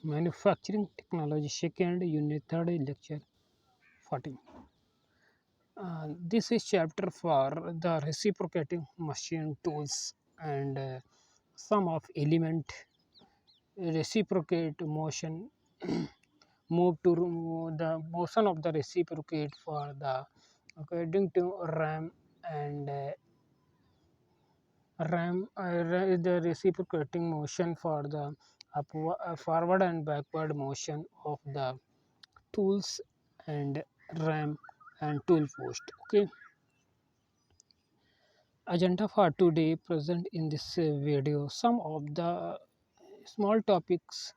Manufacturing Technology, second unit, third lecture 14. This is chapter for the reciprocating machine tools and some of element reciprocate motion move to the motion of the reciprocate for the according to RAM and the reciprocating motion for the forward and backward motion of the tools and RAM and tool post. Okay, agenda for today present in this video. Some of the small topics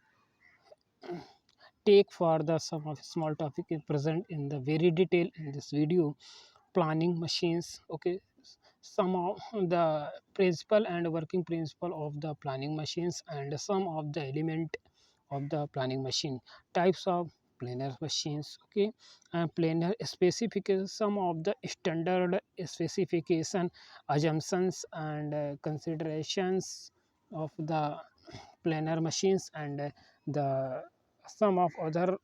take for the some of small topic is present in the very detail in this video. Planning machines. Okay, some of the principle and working principle of the planning machines and some of the element of the planning machine, types of planar machines. Okay, and planar specification, some of the standard specification, assumptions and considerations of the planar machines and the some of other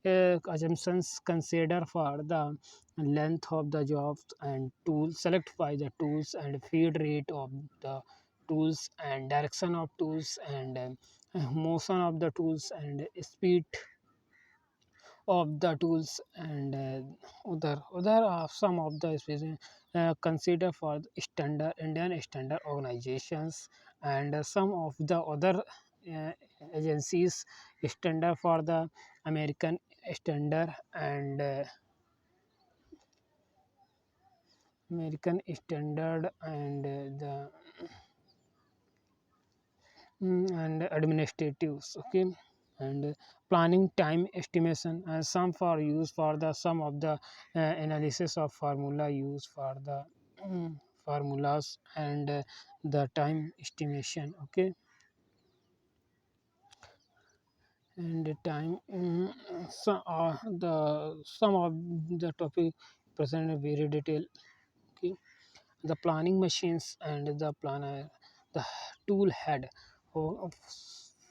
assumptions consider for the length of the jobs and tools select by the tools and feed rate of the tools and direction of tools and motion of the tools and speed of the tools and other some of the consider for the standard Indian standard organizations and some of the other uh, agencies standard for the American standard and American standard and the and administratives. Okay, and planning time estimation and some for use for the some of the analysis of formula use for the formulas and the time estimation. Okay, and the time the some of the topic present in very detail. Okay, the planning machines and the planner, the tool head. Oh,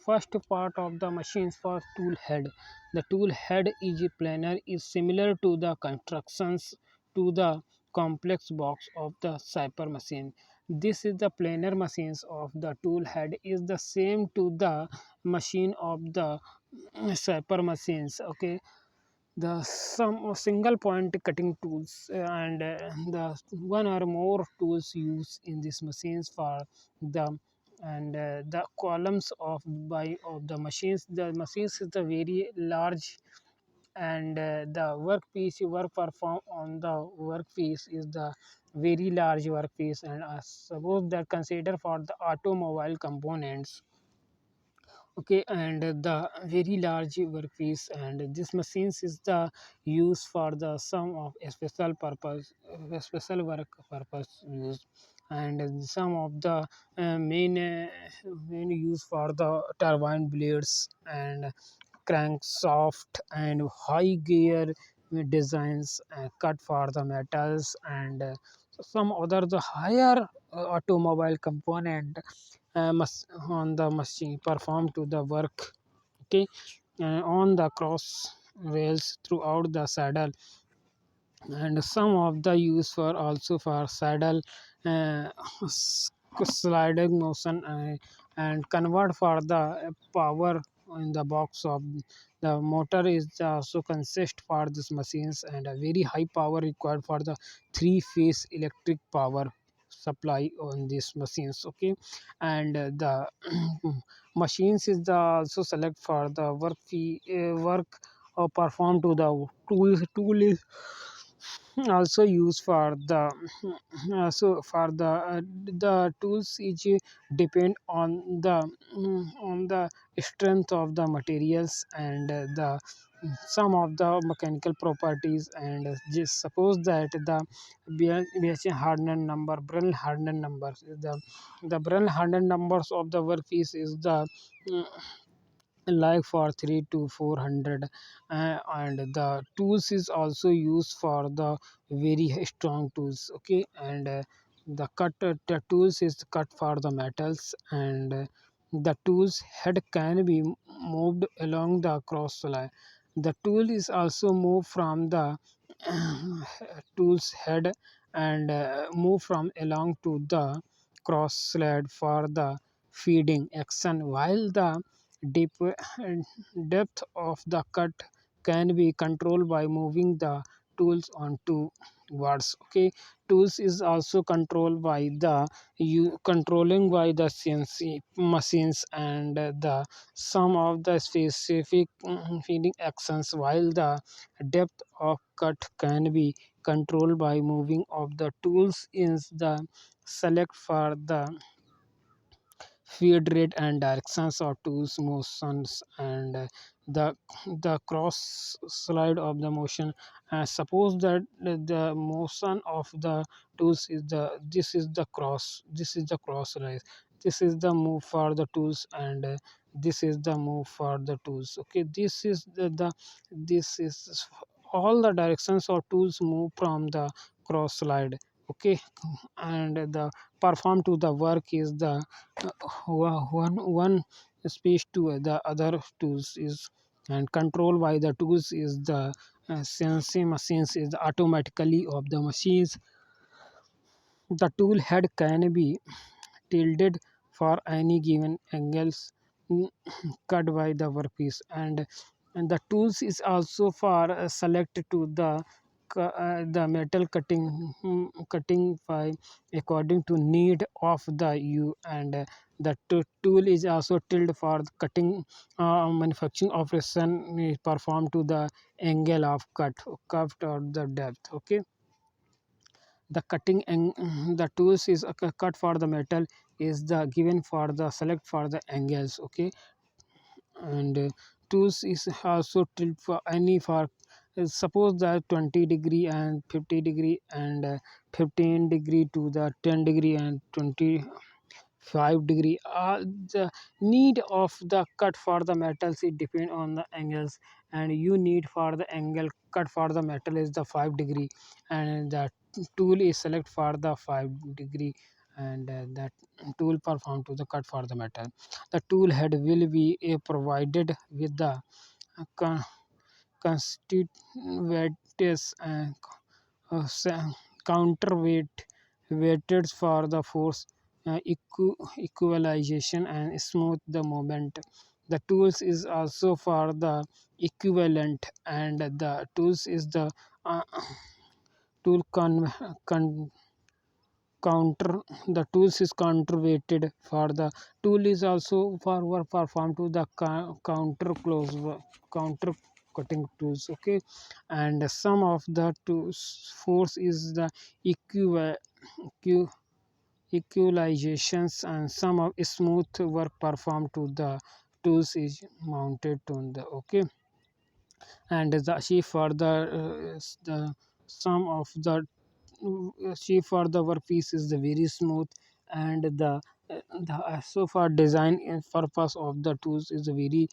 first part of the machines for tool head. The tool head is a planner is similar to the constructions to the complex box of the cyper machine. This is the planar machines of the tool head is the same to the machine of the cyper machines. Okay, the some single point cutting tools and the one or more tools used in these machines for the and the columns of by of the machines is the very large and the workpiece you work perform on the workpiece is the very large workpiece and suppose that consider for the automobile components. Okay, and the very large workpiece and this machines is the use for the some of a special purpose special work purpose use and some of the main use for the turbine blades and crankshaft and high gear designs cut for the metals and some other the higher automobile component on the machine perform to the work. Okay, on the cross rails throughout the saddle and some of the use for also for saddle uh, sliding motion and convert for the power in the box of the motor is also consist for these machines and a very high power required for the three phase electric power supply on these machines. Okay, and the machines is the also select for the work or perform to the tool is also used for the the tools each depend on the strength of the materials and the some of the mechanical properties and just suppose that the BH Harden number Brennan Harden numbers is the Brennan Harden numbers of the workpiece is the mm, like for 3 to 400 and the tools is also used for the very strong tools. Okay, and the tools is cut for the metals and The tool's head can be moved along the cross line. The tool is also moved from the tool's head and move from along to the cross slide for the feeding action, while the deep, depth of the cut can be controlled by moving the tools onto wards. Okay, tools is also controlled by the you controlling by the CNC machines and the some of the specific feeding actions, while the depth of cut can be controlled by moving of the tools is the select for the feed rate and directions of tools motions and the the cross slide of the motion. Suppose that the motion of the tools is the this is the cross slide, this is the move for the tools, and this is the move for the tools. Okay, this is the this is all the directions of tools move from the cross slide. Okay, and the perform to the work is the one speech to the other tools is, and control by the tools is the sensing machines is automatically of the machines. The tool head can be tilted for any given angles cut by the workpiece, and the tools is also for select to the metal cutting by according to need of the you, and the tool is also tilted for cutting manufacturing operation performed to the angle of cut or the depth. Okay, the the tools is cut for the metal is the given for the select for the angles. Okay, and tools is also tilt for any for suppose that 20-degree and 50-degree and 15-degree to the 10-degree and 25-degree. The need of the cut for the metals it depend on the angles, and you need for the angle cut for the metal is the 5-degree, and the tool is select for the 5-degree, and that tool perform to the cut for the metal. The tool head will be provided with the con- constituents and counterweight weighted for the force equalization and smooth the moment. The tools is also for the equivalent, and the tools is the uh, tool counter. The tools is counterweighted for the tool is also for work performed to the counter cutting tools. Okay, and some of the tools force is the equi- equi- equalizations, and some of smooth work performed to the tools is mounted on the. Okay, and the sheet for the some of the shape for the workpiece is the very smooth, and the so far design and purpose of the tools is very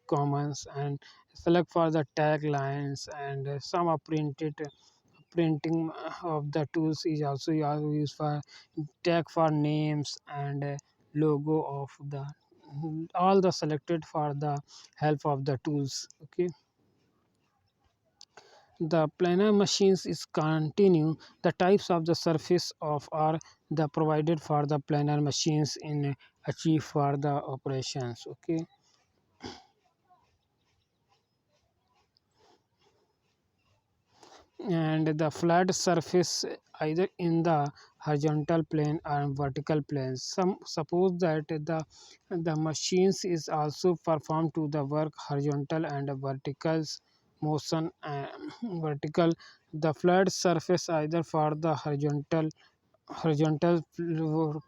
common, and select for the tag lines, and some are printing of the tools is also used for tag for names and logo of the all the selected for the help of the tools. Okay, the planar machines is continue the types of the surface of are the provided for the planar machines in achieve for the operations. Okay, and the flat surface either in the horizontal plane or vertical plane. Some suppose that the machines is also performed to the work horizontal and vertical motion. Vertical, the flat surface either for the horizontal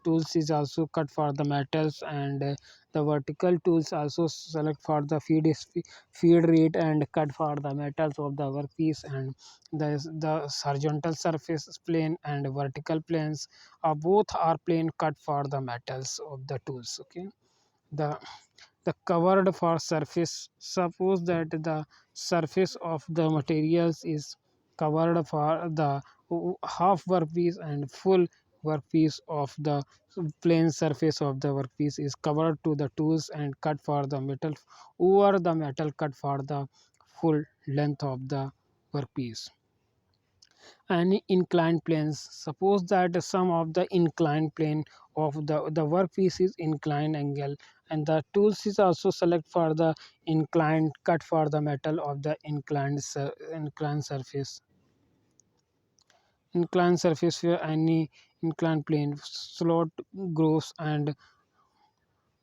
tools is also cut for the metals, and the vertical tools also select for the feed rate and cut for the metals of the workpiece, and the horizontal surface plane and vertical planes are both are plane cut for the metals of the tools. Okay, the the covered for surface, suppose that the surface of the materials is covered for the half workpiece and full workpiece of the plane surface of the workpiece is covered to the tools and cut for the metal over the metal cut for the full length of the workpiece. And inclined planes, suppose that some of the inclined plane of the workpiece is inclined angle, and the tools is also select for the inclined cut for the metal of the inclined surface. Inclined surface where any inclined plane slot grooves and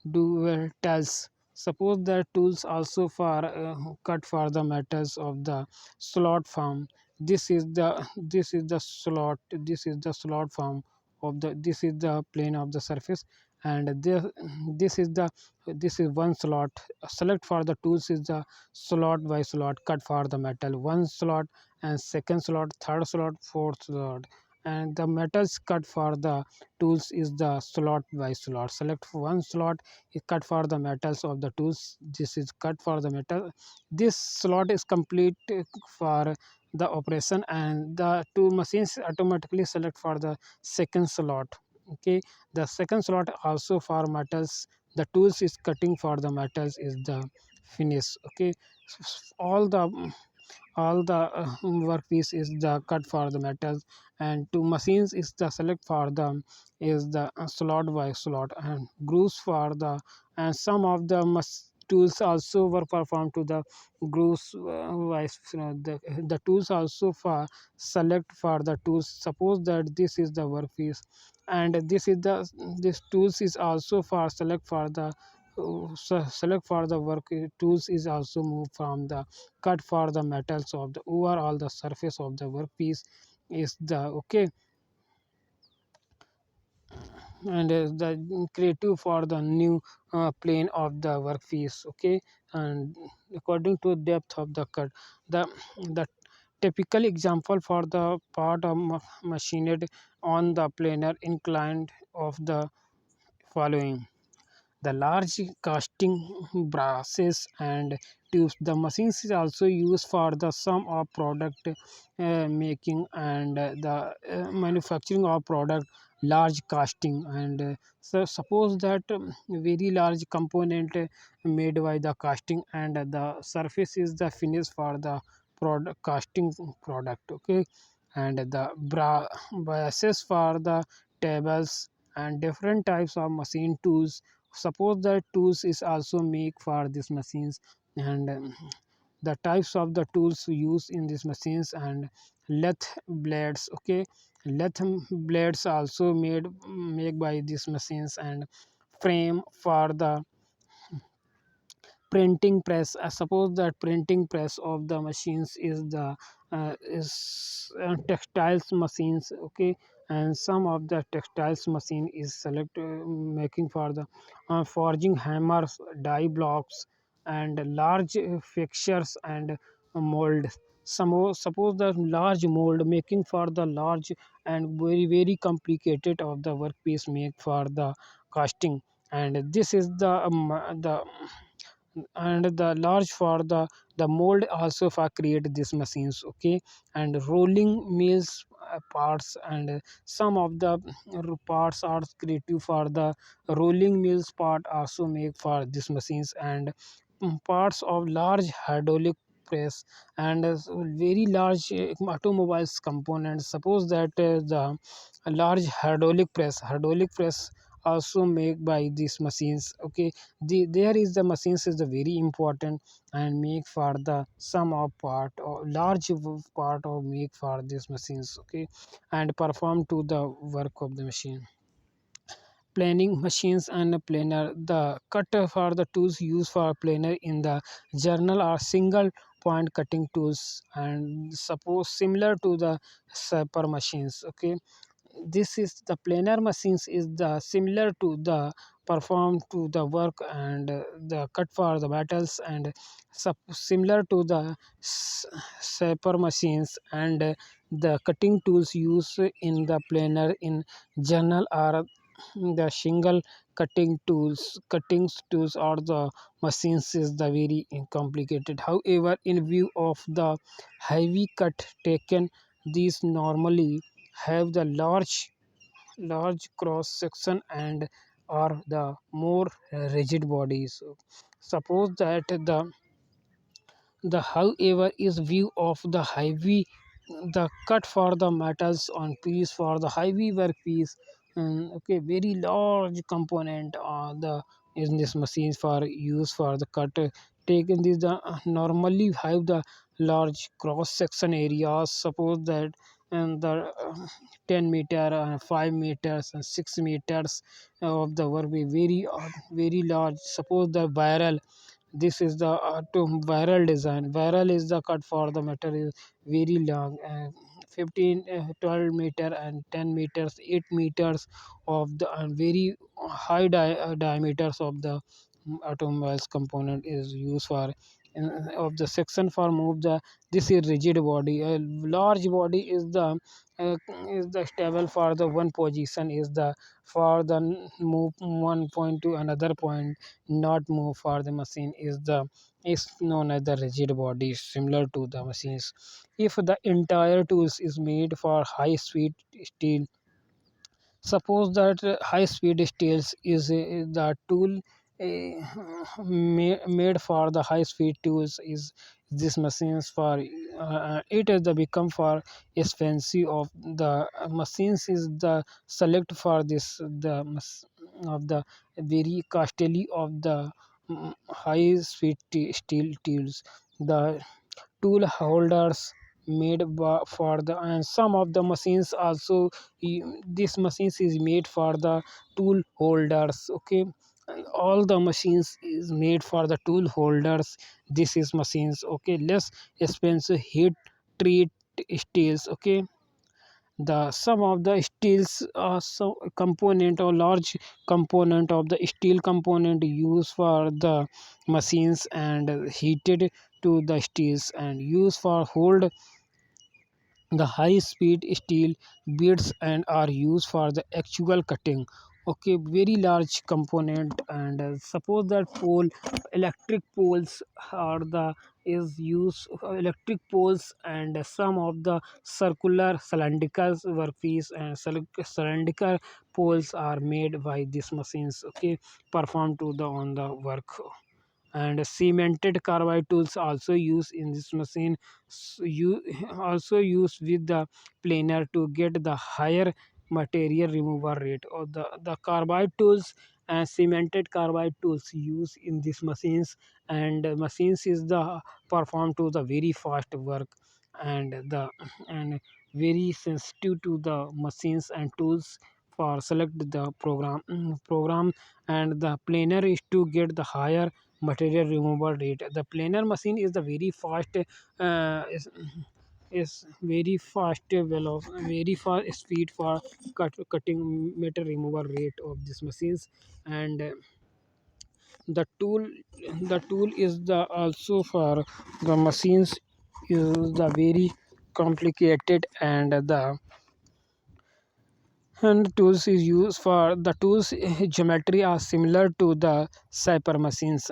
dual tells. Suppose that tools also for cut for the metals of the slot form. This is the slot. This is the slot form of the. This is the plane of the surface, and this is one slot. Select for the tools is the slot by slot cut for the metal. One slot and second slot, third slot, fourth slot, and the metals cut for the tools is the slot by slot. Select for one slot is cut for the metals of the tools. This is cut for the metal. This slot is complete for the operation, and the two machines automatically select for the second slot. Okay, the second slot also for metals. The tools is cutting for the metals is the finish. Okay, all the workpiece is the cut for the metals, and two machines is the select for them is the slot by slot and grooves for the, and some of the tools also were performed to the grooves wise. The tools also for select for the tools. Suppose that this is the workpiece, and this tools is also for select for the select for the work tools is also moved from the cut for the metals of the overall the surface of the workpiece is the okay, and the creative for the new plane of the workpiece. Okay, and according to depth of the cut, the the typical example for the part of machined on the planar inclined of the following: the large casting brasses and tubes. The machines is also used for the sum of product making and the manufacturing of product large casting. And so suppose that very large component made by the casting, and the surface is the finish for the product casting product. Okay, and the brasses for the tables and different types of machine tools. Suppose that tools is also make for these machines, and the types of the tools used in these machines, and lathe blades. Okay, lathe blades also made by these machines, and frame for the printing press. Suppose that printing press of the machines is textiles machines. Okay, and some of the textiles machine is select making for the forging hammers, die blocks, and large fixtures and mold. Suppose the large mold making for the large and very complicated of the workpiece make for the casting, and this is the and the large for the mold also for create these machines. Okay, and rolling mills parts, and some of the parts are creative for the rolling mills part also make for these machines, and parts of large hydraulic press, and very large automobiles components. Suppose that the large hydraulic press also made by these machines. Okay, there is the machines is the very important and make for the sum of part or large part of make for these machines. Okay, and perform to the work of the machine. Planing machines and planer. The cutter for the tools used for planer in the journal are single point cutting tools, and suppose similar to the saper machines. Okay, this is the planar machines is the similar to the perform to the work, and the cut for the metals, and similar to the saper machines, and the cutting tools used in the planar in journal are the single cutting tools or the machines is the very complicated. However, in view of the heavy cut taken, these normally have the large large cross section and are the more rigid bodies. Suppose that the however is view of the heavy the cut for the metals on piece for the heavy workpiece. Okay, very large component the in this machines for use for the cut. Taken this the normally have the large cross section areas. Suppose that and the 10 meter 5 meters and 6 meters of the work be very large. Suppose the barrel, this is the to viral design. Viral is the cut for the metal is very long, 15 12 meter and 10 meters 8 meters of the very high diameters of the automobiles component is used for of the section for move the this is rigid body. A large body uh, is the stable for the one position is the for the move one point to another point, not move for the machine is known as the rigid body similar to the machines. If the entire tools is made for high speed steel, suppose that high speed steels is the tool made for the high speed tools is this machines for it is the become for expensive of the machines is the select for this of the very costly of the high speed steel tools. The tool holders made for the and some of the machines also this machines is made for the tool holders. Okay, and all the machines is made for the tool holders. This is machines, okay, less expensive heat treat steels. Okay, the some of the steels so component or large component of the steel component used for the machines and heated to the steels and used for hold the high speed steel beads and are used for the actual cutting. Okay, very large component. And suppose that pole electric poles are the is used electric poles and some of the circular cylindrical workpiece and cylindrical poles are made by these machines. Okay, perform to the on the work. And cemented carbide tools also used in this machine. You also use with the planer to get the higher material removal rate or the carbide tools and cemented carbide tools used in these machines. And machines is the perform to the very fast work and the and very sensitive to the machines and tools for select the program. And the planer is to get the higher material removal rate. The planer machine is the very fast is very fast very fast speed for cutting metal removal rate of these machines. And the tool is the also for the machines is the very complicated. And tools is used for the tools geometry are similar to the cyper machines.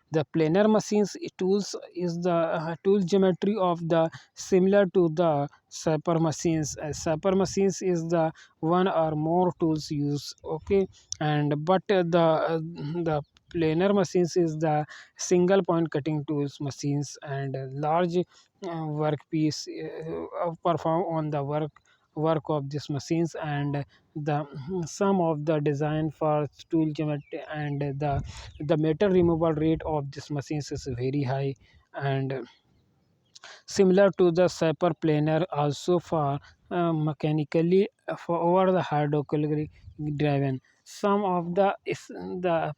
The planar machines tools is the tool geometry of the similar to the cyper machines. Cyper machines is the one or more tools used. Okay, and but the planar machines is the single point cutting tools machines and large workpiece perform on the work of these machines. And the some of the design for tool geometry and the metal removal rate of these machines is very high. And similar to the super planer also for mechanically for over the hydraulically driven. Some of the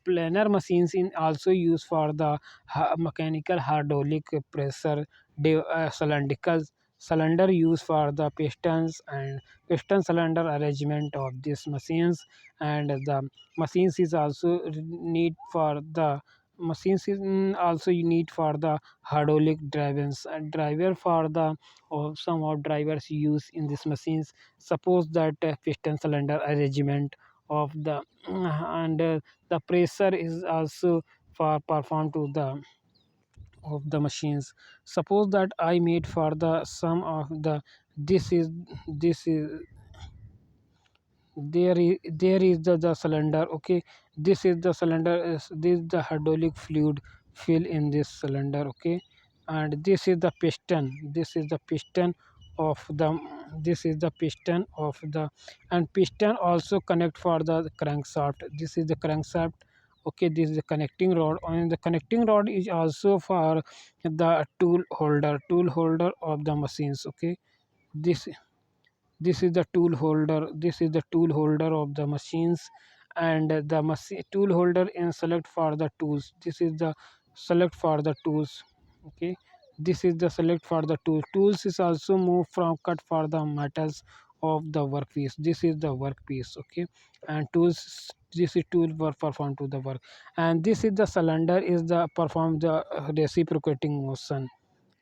planer machines in also used for the mechanical hydraulic pressure cylindrical cylinder used for the pistons and piston cylinder arrangement of these machines. And the machines is also need for the machines is also you need for the hydraulic drivers and driver for the or some of drivers use in these machines. Suppose that piston cylinder arrangement of the the pressure is also for perform to the of the machines. Suppose that I made for the some of the this is there is the cylinder. Okay, this is the cylinder, this is the hydraulic fluid fill in this cylinder. Okay, and this is the piston, this is the piston of the, this is the piston of the, and piston also connect for the crankshaft. This is the crankshaft. Okay, this is the connecting rod, and the connecting rod is also for the tool holder of the machines. Okay, this this is the tool holder, this is the tool holder of the machines, and the machine tool holder in select for the tools. This is the select for the tools. Okay, this is the select for the tools is also move from cut for the metals of the workpiece. This is the workpiece. Okay, and tools, this is tool work perform to the work, and this is the cylinder is the perform the reciprocating motion.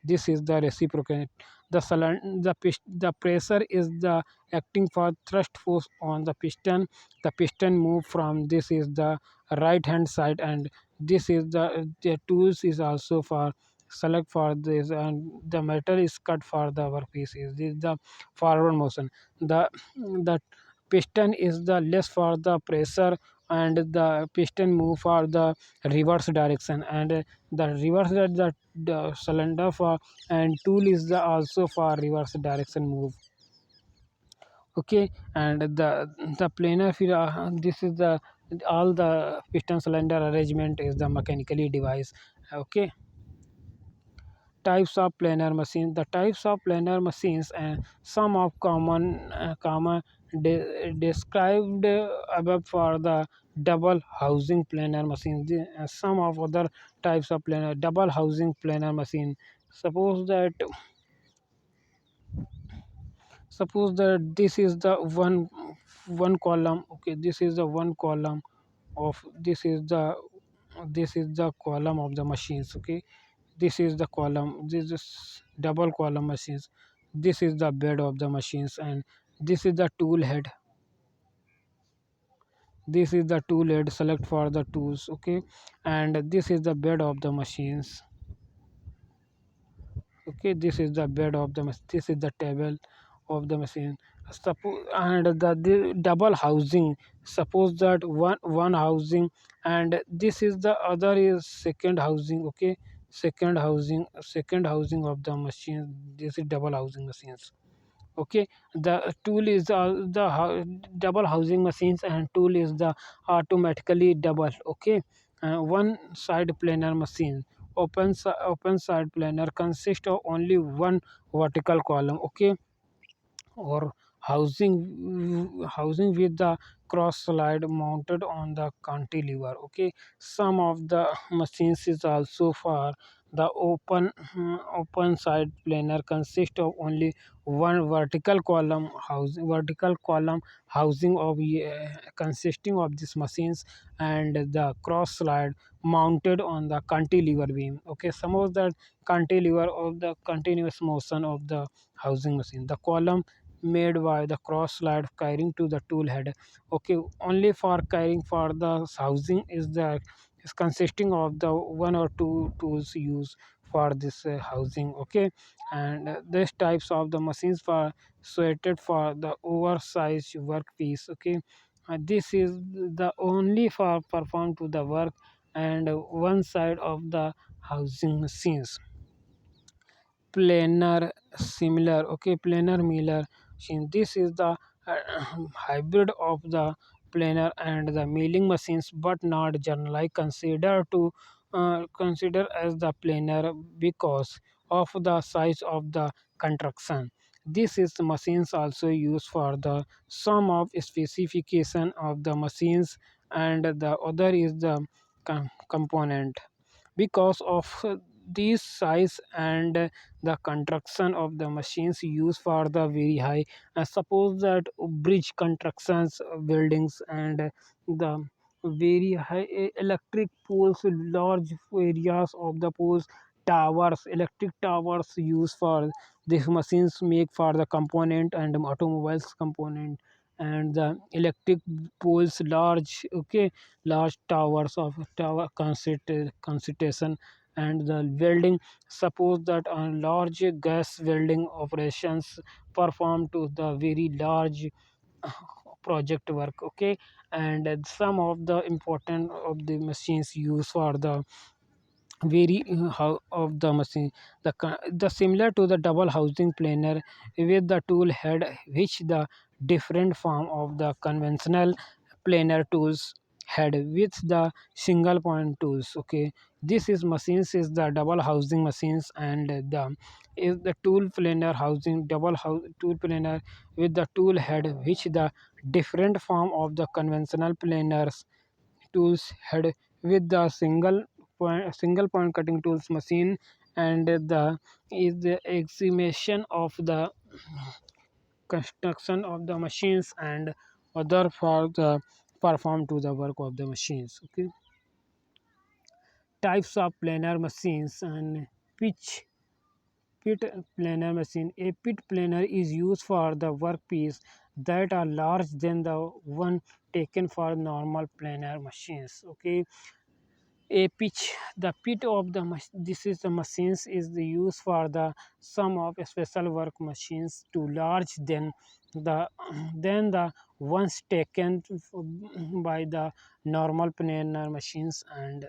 This is the reciprocate. The pressure is the acting for thrust force on the piston. The piston move from, this is the right hand side, and this is the tools is also for select for this, and the metal is cut for the workpiece. This is the forward motion. The piston is the less for the pressure, and the piston move for the reverse direction, and the reverse that the cylinder for, and tool is the also for reverse direction move. Okay, and the planar this is the all the piston cylinder arrangement is the mechanically device. Okay, types of planar machines. The types of planar machines and some of common described above for the double housing planar machines. Some of other types of planar double housing planar machine. Suppose that suppose that this is the one column. Okay, this is the one column of, this is the column of the machines. Okay, this is the column, this is double column machines. This is the bed of the machines, and this is the tool head. This is the tool head select for the tools. Okay, and this is the bed of the machines. Okay, this is the bed of the this is the table of the machine. Suppose, and the double housing, suppose that one housing, and this is the other is second housing. Okay, second housing of the machine. This is double housing machines. Okay, the tool is double housing machines, and tool is the automatically double. Okay, one side planar machine, open side planar consists of only one vertical column. Okay, or housing with the cross slide mounted on the cantilever. Okay, some of the machines is also for the open side planar consist of only one vertical column housing of consisting of these machines, and the cross slide mounted on the cantilever beam. Okay, some of the cantilever of the continuous motion of the housing machine. The column made by the cross slide carrying to the tool head. Okay, only for carrying for the housing is consisting of the one or two tools used for this housing. Okay, and these types of the machines for suited for the oversized workpiece. Okay, this is the only for perform to the work, and one side of the housing machines. Planar similar. Okay, planar miller machine. This is the hybrid of the planar and the milling machines, but not generally consider as the planar because of the size of the construction. This is machines also used for the some of specification of the machines, and the other is the component because of this size, and the construction of the machines used for the very high, suppose that bridge constructions, buildings, and the very high electric poles, large areas of the poles, towers, electric towers used for these machines make for the component and automobiles component, and the electric poles large. Okay, large towers of tower concentration, and the welding, suppose that on large gas welding operations performed to the very large project work. Okay, and some of the important of the machines used for the very how of the machine, the similar to the double housing planer with the tool head, which the different form of the conventional planer tools head with the single point tools. Okay, this is machines is the double housing machines, and the is the tool planer housing double house tool planer with the tool head, which the different form of the conventional planers tools head with the single point cutting tools machine, and the is the exhibition of the construction of the machines and other for the perform to the work of the machines. Okay, types of planer machines and pitch pit planer machine. A pit planer is used for the workpiece that are large than the one taken for normal planer machines. Okay, a pitch, the pit of the this is the machines is the use for the some of special work machines too large the than the ones taken by the normal planer machines, and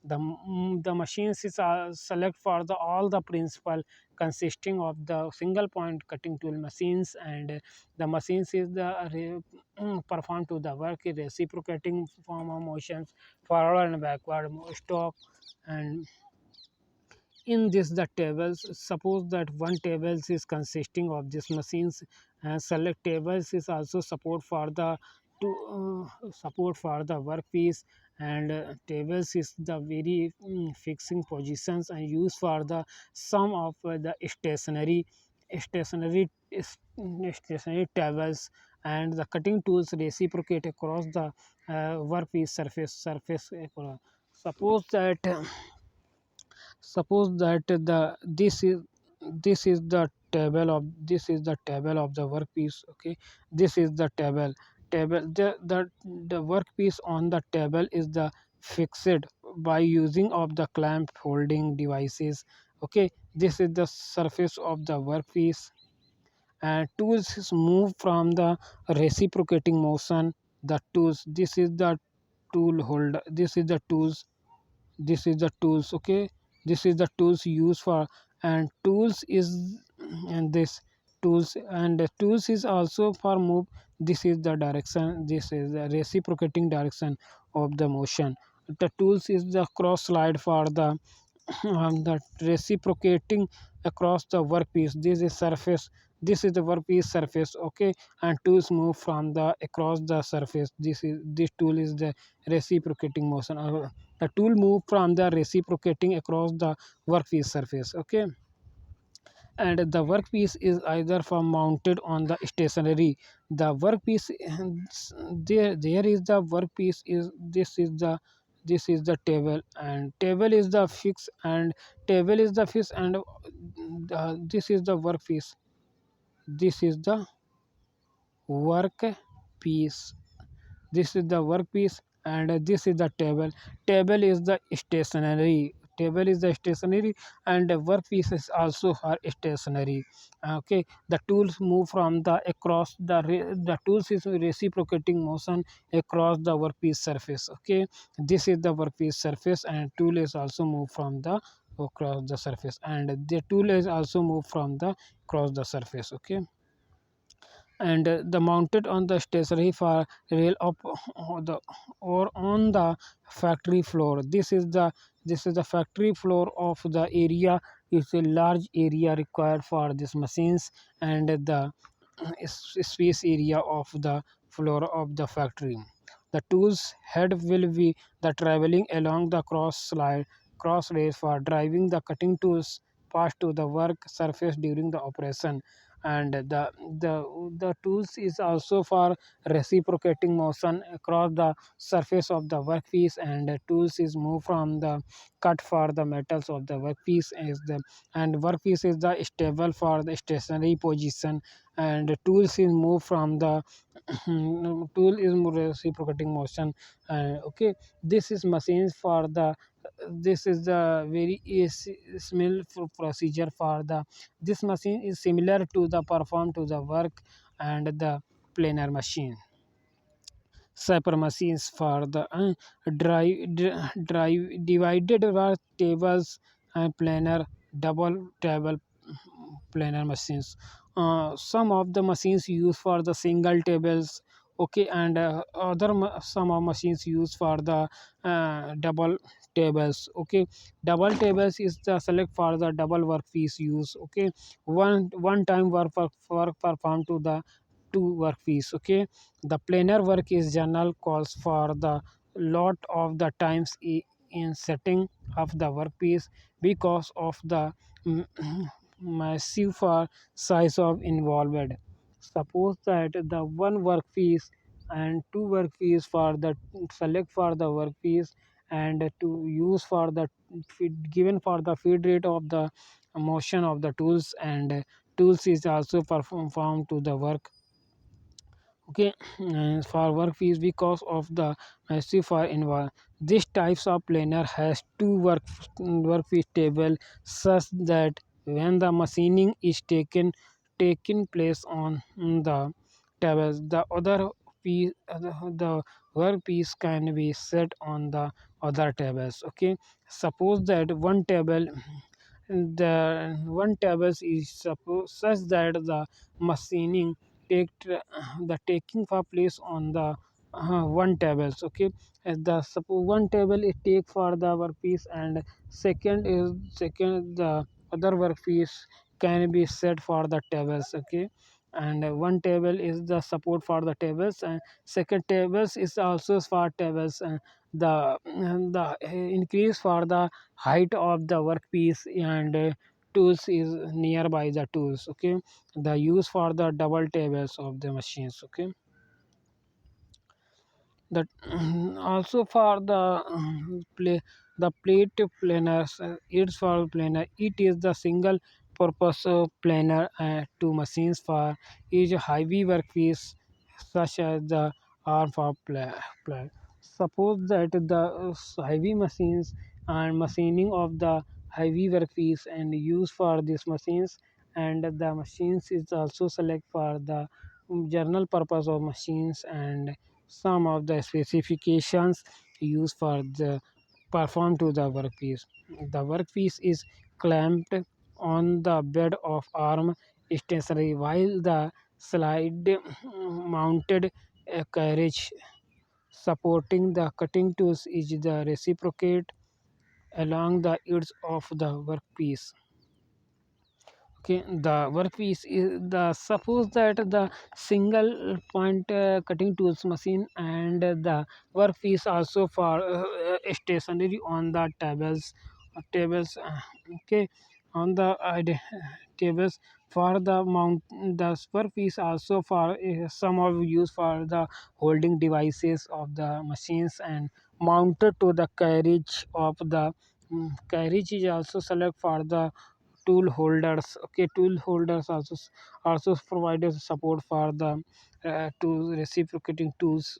the machines is select for the all the principal consisting of the single point cutting tool machines, and the machines is the perform to the work reciprocating form of motions forward and backward stroke. And in this the tables, suppose that one tables is consisting of these machines, and select tables is also support for the to support for the workpiece, and tables is the very fixing positions and used for the some of the stationary stationary tables, and the cutting tools reciprocate across the workpiece surface suppose that suppose that the this is the table of the workpiece. Okay, this is the table the workpiece on the table is the fixed by using of the clamp holding devices. Okay, this is the surface of the workpiece, and tools is move from the reciprocating motion. The tools, this is the tool holder, this is the tools, this is the tools. Okay, this is the tools used for, and tools is and this tools, and the tools is also for move. This is the direction, this is the reciprocating direction of the motion. The tools is the cross slide for the reciprocating across the workpiece. This is surface, this is the workpiece surface. Okay, and tools move from the across the surface. This tool is the reciprocating motion. The tool move from the reciprocating across the workpiece surface. Okay, and the workpiece is either from mounted on the stationary the workpiece there is the workpiece is this is the table, and table is the fix, and table is the fix, and this is the workpiece, this is the workpiece, this is the workpiece, and this is the table is the stationary, table is the stationary, and the workpiece is also for stationary. Okay, the tools move from the across the tools is reciprocating motion across the workpiece surface. Okay, this is the workpiece surface, and tool is also move from the across the surface, and the tool is also move from the across the surface. Okay, and the mounted on the stationary for rail up the or on the factory floor. This is the factory floor of the area is a large area required for these machines, and the space area of the floor of the factory. The tools head will be the traveling along the cross rails for driving the cutting tools pass to the work surface during the operation, and the tools is also for reciprocating motion across the surface of the workpiece, and the tools is moved from the cut for the metals of the workpiece is the, and workpiece is the stable for the stationary position, and the tools is moved from the tool is reciprocating motion. Okay, this is machines for the this is the very small procedure for the this machine is similar to the perform to the work and the planer machine. separate machines for the drive divided work tables and planar double table planar machines. Some of the machines used for the single tables, okay, and some of machines used for the double tables, okay. Double tables is the select for the double workpiece use, okay. One time work performed to the two workpiece, okay. The planar work is general calls for the lot of the times in setting of the workpiece because of the mm, massive size of involved. Suppose that the one workpiece and two workpiece for the select for the workpiece and to use for the given for the feed rate of the motion of the tools, and tools is also perform to the work, okay. And for work fees because of the massive fire involved. This types of planer has two workpiece table such that when the machining is taken place on the tables, the other piece the workpiece can be set on the other tables, okay. Suppose that one table is suppose such that the machining the taking for place on the one tables, okay. As the suppose one table is take for the workpiece and second the other workpiece can be set for the tables, okay. And one table is the support for the tables and second tables is also for tables, and the increase for the height of the workpiece and tools is nearby the tools, okay. The use for the double tables of the machines, okay. That also for the play the plate planers, it's for planer, it is the single purpose planer to machines for each heavy workpiece such as the arm for play. Suppose that the heavy machines and machining of the heavy workpiece and use for these machines, and the machines is also select for the general purpose of machines, and some of the specifications used for the perform to the workpiece. The workpiece is clamped on the bed of arm stationary while the slide mounted carriage supporting the cutting tools is the reciprocate along the edge of the workpiece. Okay, the workpiece is the suppose that the single point cutting tools machine and the workpiece also for stationary on the tables, okay, on the tables for the mount. The workpiece also for some of use for the holding devices of the machines and mounted to the carriage of the carriage is also select for the tool holders, okay. Tool holders also provided support for the to reciprocating tools,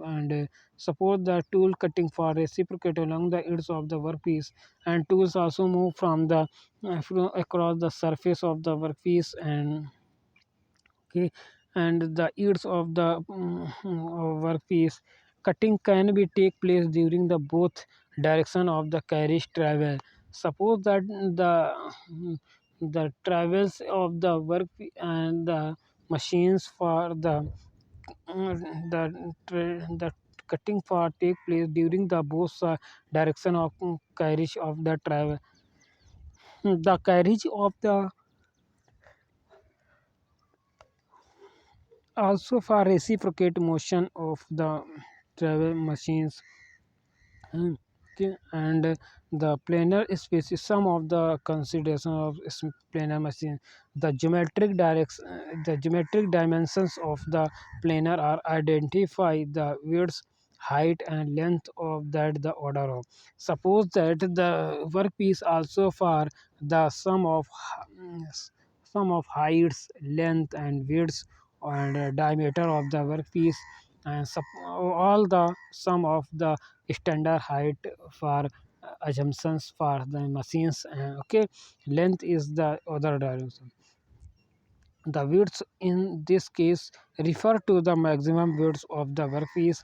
and support the tool cutting for reciprocate along the edge of the workpiece, and tools also move from the across the surface of the workpiece, and okay, and the edge of the workpiece. Cutting can be take place during the both direction of the carriage travel. Suppose that the the travels of the work and the machines for the cutting for take place during the both direction of carriage of the travel. The carriage of the also for reciprocate motion of the travel machines. Okay, and the planar space is some of the consideration of planar machine. The geometric dimensions of the planar are identify the width, height, and length of that the order of. Suppose that the workpiece also for the sum of heights, length, and width and diameter of the workpiece, and all the sum of the standard height for assumptions for the machines, okay. Length is the other dimension. The width in this case refer to the maximum width of the workpiece,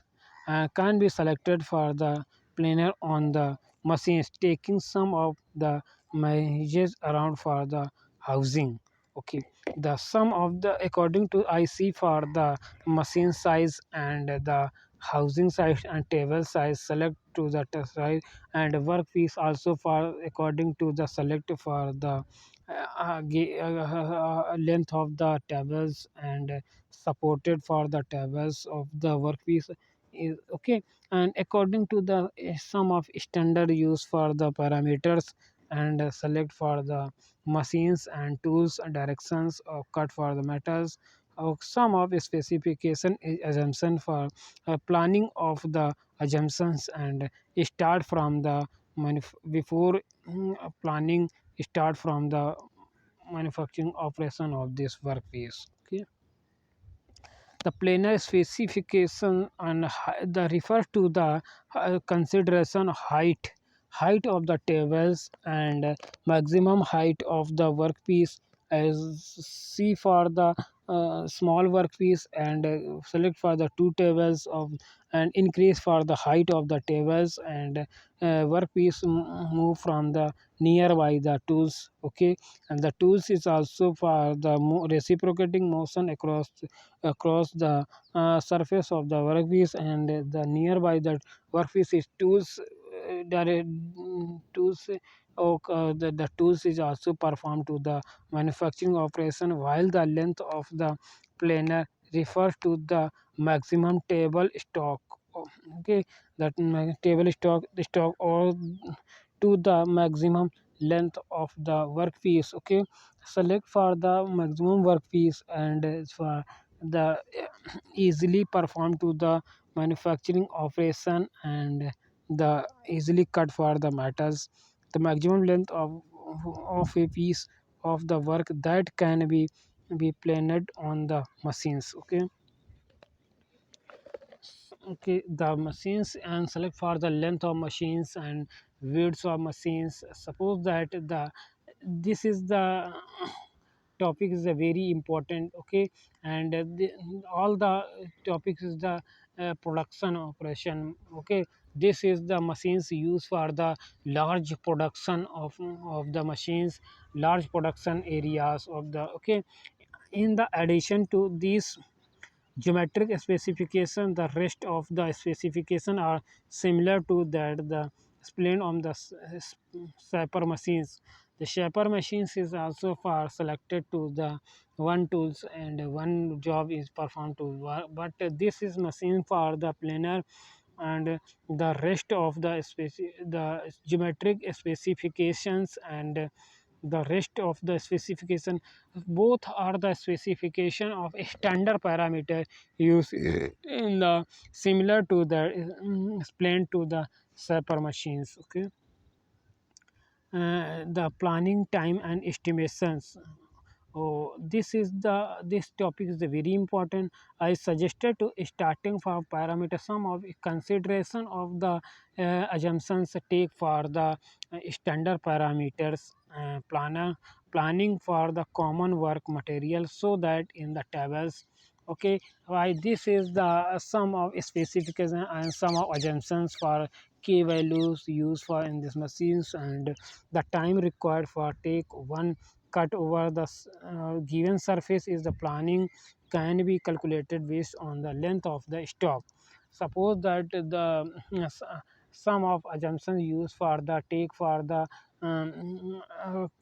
can be selected for the planer on the machines, taking some of the measures around for the housing. Okay, the sum of the according to IC for the machine size and the housing size and table size, select to the size, and workpiece also for according to the select for the length of the tables and supported for the tables of the workpiece is okay. And according to the sum of standard use for the parameters, and select for the machines and tools and directions of cut for the metals, some of specification is assumption for planning of the assumptions, and start from the before planning start from the manufacturing operation of this workpiece. Okay, the planar specification and the refers to the consideration height of the tables and maximum height of the workpiece, as C for the small workpiece, and select for the two tables of, and increase for the height of the tables, and workpiece move from the nearby the tools. Okay, and the tools is also for the reciprocating motion across the surface of the workpiece, and the nearby the workpiece is tools tools the tools is also performed to the manufacturing operation, while the length of the planer refers to the maximum table stock. Okay, that table stock or to the maximum length of the workpiece. Okay, select for the maximum workpiece, and for the easily performed to the manufacturing operation, and the easily cut for the metals, the maximum length of a piece of the work that can be planned on the machines. Okay, okay, the machines, and select for the length of machines and widths of machines. Suppose that the this is the topic is a very important. Okay, and all the topics is the production operation. Okay, this is the machines used for the large production of the machines, large production areas of the. Okay, in the addition to these geometric specification, the rest of the specification are similar to that the explained on the shaper machines. The shaper machines is also for selected to the one tools, and one job is performed to but this is machine for the planer, and the rest of the the geometric specifications, and the rest of the specification, both are the specification of a standard parameter used in the similar to the explained to the server machines. Okay, the planning time and estimations. Oh, this topic is very important. I suggested to starting for parameter some of consideration of the assumptions take for the standard parameters, planning for the common work material, so that in the tables. Okay, why this is the sum of specification and sum of assumptions for key values used for in these machines, and the time required for take one cut over the given surface is the planning can be calculated based on the length of the stock. Suppose that the sum of assumptions used for the take for the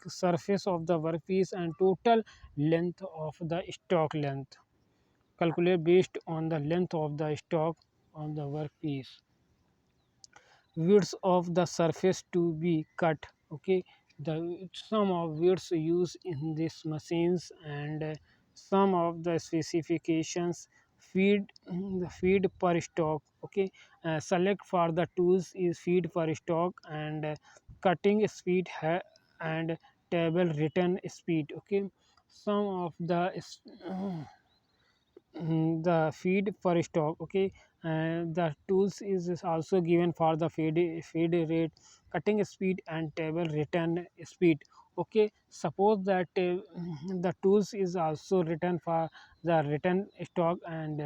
surface of the workpiece and total length of the stock length, calculate based on the length of the stock on the workpiece, width of the surface to be cut. Okay, the some of widths used in these machines, and some of the specifications, the feed per stock. Okay, select for the tools is feed per stock, and cutting speed and table return speed. Okay, some of the the feed for stock. Okay, the tools is also given for the feed rate, cutting speed, and table return speed. Okay, suppose that the tools is also written for the return stock and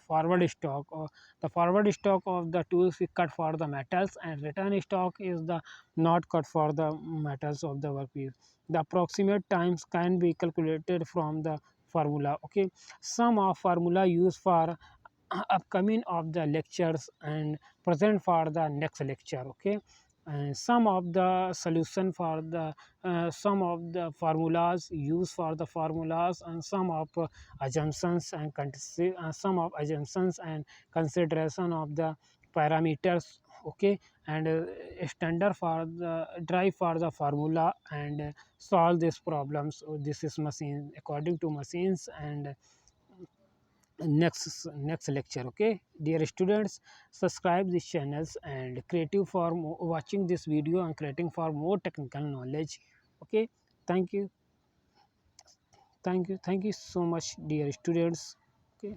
forward stock, or the forward stock of the tools is cut for the metals and return stock is the not cut for the metals of the workpiece. The approximate times can be calculated from the formula. Okay, some of formula used for upcoming of the lectures and present for the next lecture. Okay, and some of the solution for the some of the formulas used for the formulas, and some of assumptions and some of assumptions and consideration of the parameters. Okay, and standard for the drive for the formula and solve these problems. So this is machine according to machines and next lecture. Okay, dear students, subscribe these channels and creative for watching this video and creating for more technical knowledge. Okay, thank you, thank you so much, dear students. Okay.